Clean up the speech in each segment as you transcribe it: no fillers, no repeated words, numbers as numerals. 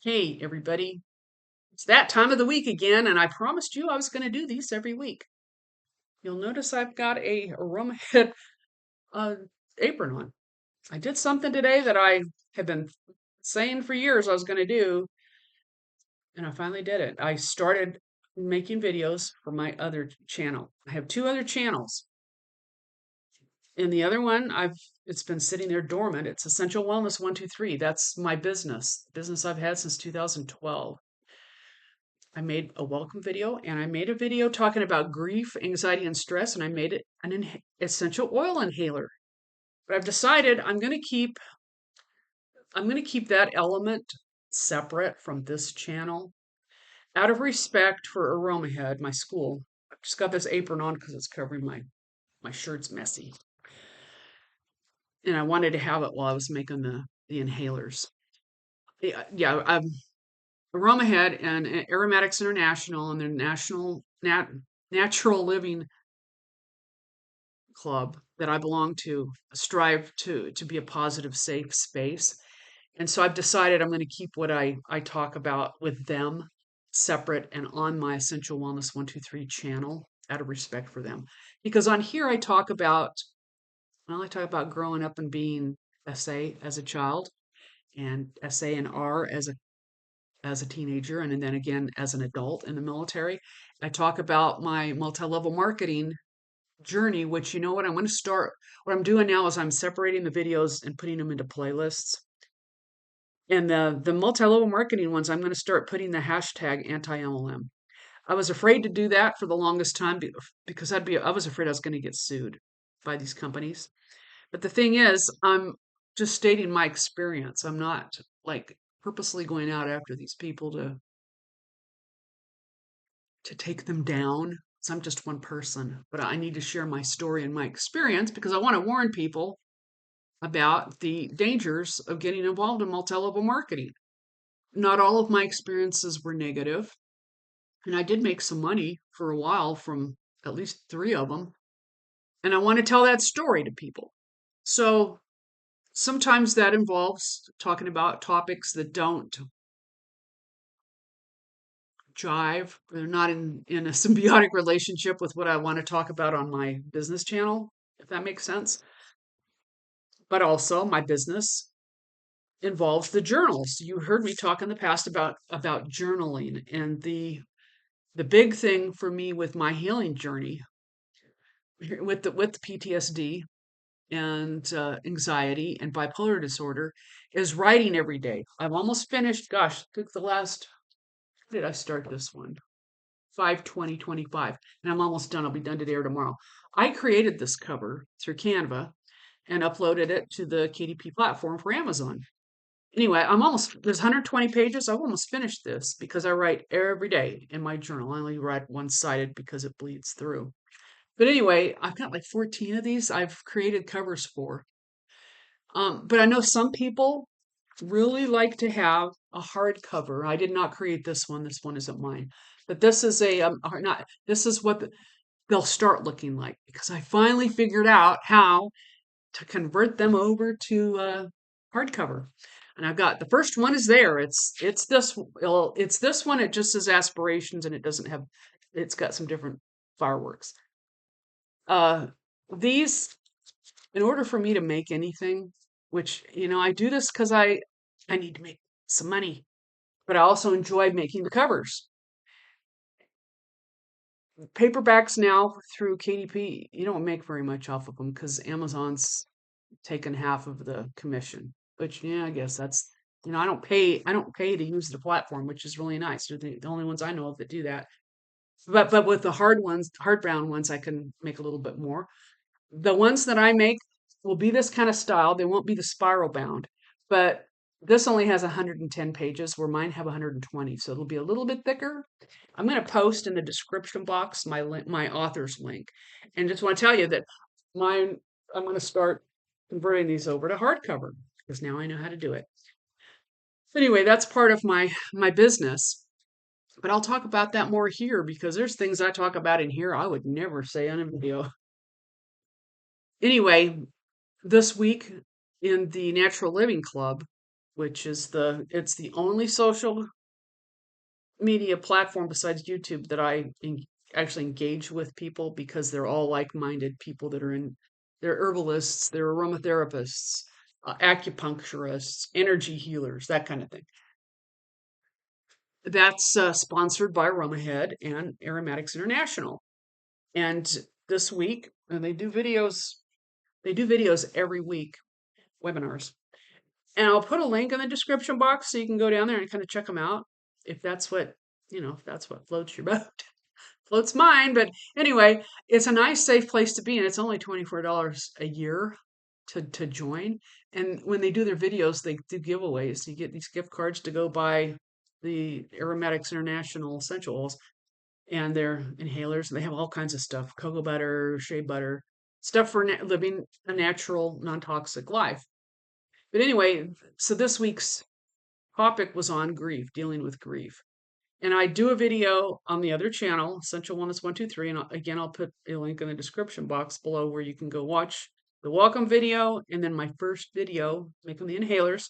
Hey, everybody. It's that time of the week again, and I promised you I was going to do these every week. You'll notice I've got a Aromahead uh, apron on. I did something today that I have been saying for years I was going to do, and I finally did it. I started making videos for my other channel. I have two other channels, and the other one it's been sitting there dormant. It's Essential Wellness 123. That's my business I've had since 2012. I made a welcome video and I made a video talking about grief, anxiety, and stress, and I made it an essential oil inhaler. But I've decided I'm going to keep that element separate from this channel out of respect for Aromahead, my school. I've just got this apron on because it's covering my shirt's messy. And I wanted to have it while I was making the inhalers. Yeah, Aromahead and Aromatics International and their natural living club that I belong to strive to be a positive, safe space. And so I've decided I'm going to keep what I talk about with them separate and on my Essential Wellness 123 channel out of respect for them. Because on here I talk about growing up and being SA as a child and SA and R as a teenager and then again as an adult in the military. I talk about my multi-level marketing journey, which you know what I'm going to start. What I'm doing now is I'm separating the videos and putting them into playlists. And the multi-level marketing ones, I'm going to start putting the hashtag anti-MLM. I was afraid to do that for the longest time because I was afraid I was going to get sued by these companies. But the thing is, I'm just stating my experience. I'm not like purposely going out after these people to take them down. So I'm just one person, but I need to share my story and my experience because I want to warn people about the dangers of getting involved in multi-level marketing. Not all of my experiences were negative, and I did make some money for a while from at least three of them, and I want to tell that story to people. So sometimes that involves talking about topics that don't jive. They're not in a symbiotic relationship with what I want to talk about on my business channel, if that makes sense. But also my business involves the journals. You heard me talk in the past about journaling and the big thing for me with my healing journey with PTSD and anxiety and bipolar disorder is writing every day. I'm almost finished. Gosh, took the last. When did I start this one? 5/20/25, and I'm almost done. I'll be done today or tomorrow. I created this cover through Canva and uploaded it to the KDP platform for Amazon. Anyway, there's 120 pages. I've almost finished this because I write every day in my journal. I only write one-sided because it bleeds through. But anyway, I've got like 14 of these I've created covers for. But I know some people really like to have a hardcover. I did not create this one. This one isn't mine. But this is not, this is what they'll start looking like because I finally figured out how to convert them over to hardcover. And I've got the first one is there. It's this one. It just says aspirations, and it's got some different fireworks. Uh, these, in order for me to make anything, which I do this because I need to make some money, but I also enjoy making the covers. Paperbacks now through KDP, you don't make very much off of them because Amazon's taken half of the commission. Which, yeah, I guess that's I don't pay to use the platform, which is really nice. They're the only ones I know of that do that. But with the hard brown ones, I can make a little bit more. The ones that I make will be this kind of style. They won't be the spiral bound, but this only has 110 pages where mine have 120, so it'll be a little bit thicker. I'm going to post in the description box my author's link, and just want to tell you that mine I'm going to start converting these over to hardcover because now I know how to do it. Anyway, that's part of my business. But I'll talk about that more here because there's things I talk about in here I would never say on a video. Anyway, this week in the Natural Living Club, which is it's the only social media platform besides YouTube that actually engage with people because they're all like-minded people that are they're herbalists, they're aromatherapists, acupuncturists, energy healers, that kind of thing. That's sponsored by Aromahead and Aromatics International. And this week, and they do videos every week, webinars. And I'll put a link in the description box so you can go down there and kind of check them out if that's what, if that's what floats your boat. Floats mine. But anyway, it's a nice, safe place to be. And it's only $24 a year to join. And when they do their videos, they do giveaways. You get these gift cards to go buy the Aromatics International essential oils and their inhalers. They have all kinds of stuff: cocoa butter, shea butter, stuff for living a natural, non-toxic life. But anyway, so this week's topic was on grief, dealing with grief. And I do a video on the other channel, Essential Wellness 123. And again, I'll put a link in the description box below where you can go watch the welcome video and then my first video, making the inhalers,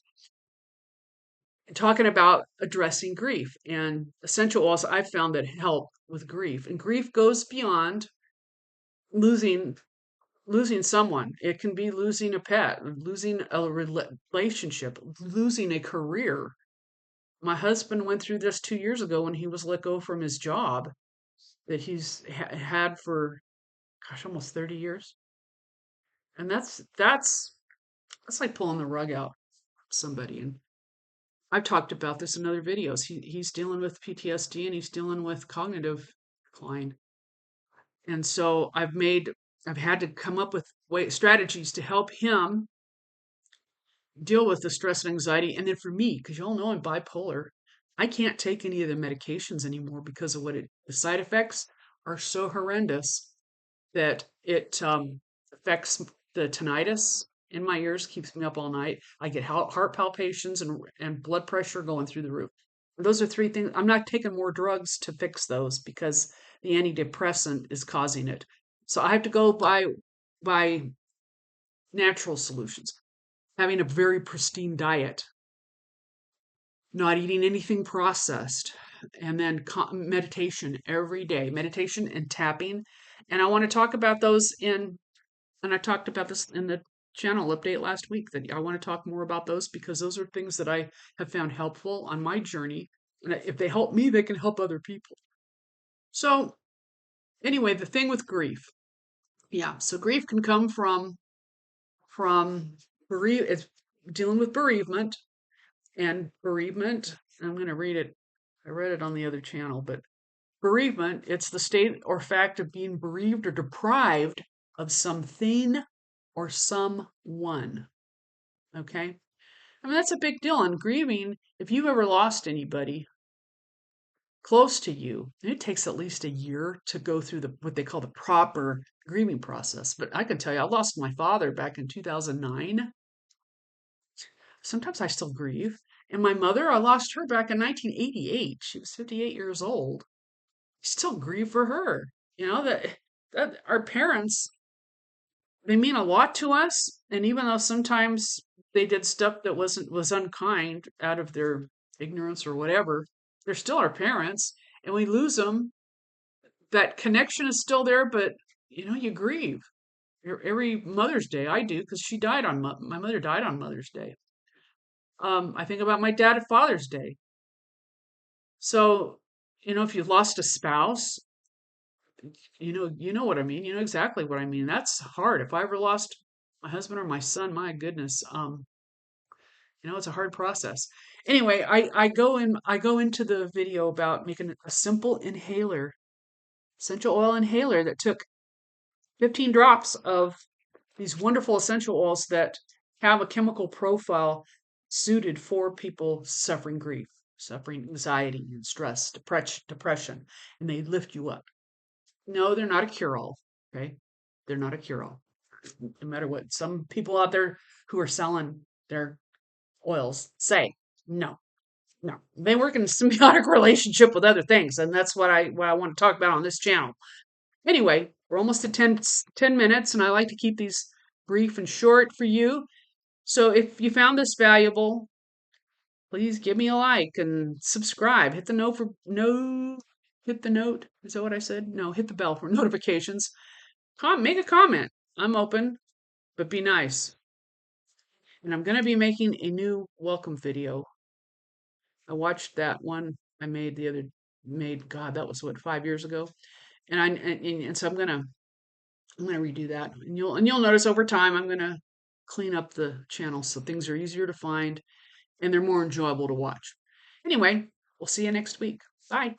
talking about addressing grief and essential oils I've found that help with grief. And grief goes beyond losing someone. It can be losing a pet, losing a relationship, losing a career. My husband went through this 2 years ago when he was let go from his job that he's had for, gosh, almost 30 years. And that's like pulling the rug out from somebody. And I've talked about this in other videos. He's dealing with PTSD and he's dealing with cognitive decline. And so I've had to come up with strategies to help him deal with the stress and anxiety. And then for me, because y'all know I'm bipolar, I can't take any of the medications anymore because of the side effects are so horrendous that it affects the tinnitus in my ears, keeps me up all night. I get heart palpitations and blood pressure going through the roof. Those are three things. I'm not taking more drugs to fix those because the antidepressant is causing it. So I have to go by natural solutions. Having a very pristine diet, not eating anything processed, and then meditation every day, meditation and tapping. And I want to talk about those and I talked about this in the channel update last week, that I want to talk more about those because those are things that I have found helpful on my journey. And if they help me, they can help other people. So anyway, the thing with grief. Yeah, so grief can come from it's dealing with bereavement. And bereavement, I'm going to read it. I read it on the other channel, but bereavement, it's the state or fact of being bereaved or deprived of something or someone. Okay? I mean, that's a big deal. And grieving, if you've ever lost anybody close to you, it takes at least a year to go through what they call the proper grieving process. But I can tell you, I lost my father back in 2009. Sometimes I still grieve. And my mother, I lost her back in 1988. She was 58 years old. I still grieve for her. You know, that our parents, they mean a lot to us. And even though sometimes they did stuff that was unkind out of their ignorance or whatever, they're still our parents. And we lose them. That connection is still there, but you grieve. Every Mother's Day, I do, because she died on my mother died on Mother's Day. I think about my dad at Father's Day. So, if you lost a spouse, you know what I mean. You know exactly what I mean. That's hard. If I ever lost my husband or my son, my goodness, it's a hard process. Anyway, I go into the video about making a simple inhaler, essential oil inhaler that took 15 drops of these wonderful essential oils that have a chemical profile suited for people suffering grief, suffering anxiety and stress, depression, and they lift you up. No, they're not a cure-all. Okay, they're not a cure-all. No matter what some people out there who are selling their oils say, no, no, they work in a symbiotic relationship with other things, and that's what I want to talk about on this channel. Anyway, we're almost at 10 minutes, and I like to keep these brief and short for you. So if you found this valuable, Please give me a like and subscribe. Hit the note for no hit the note. Is that what I said? No, hit the bell for notifications. Make a comment. I'm open, but be nice. And I'm going to be making a new welcome video. I watched that one I made God, that was what, 5 years ago. And so I'm gonna redo that. And you'll notice over time I'm gonna clean up the channel so things are easier to find and they're more enjoyable to watch. Anyway, we'll see you next week. Bye.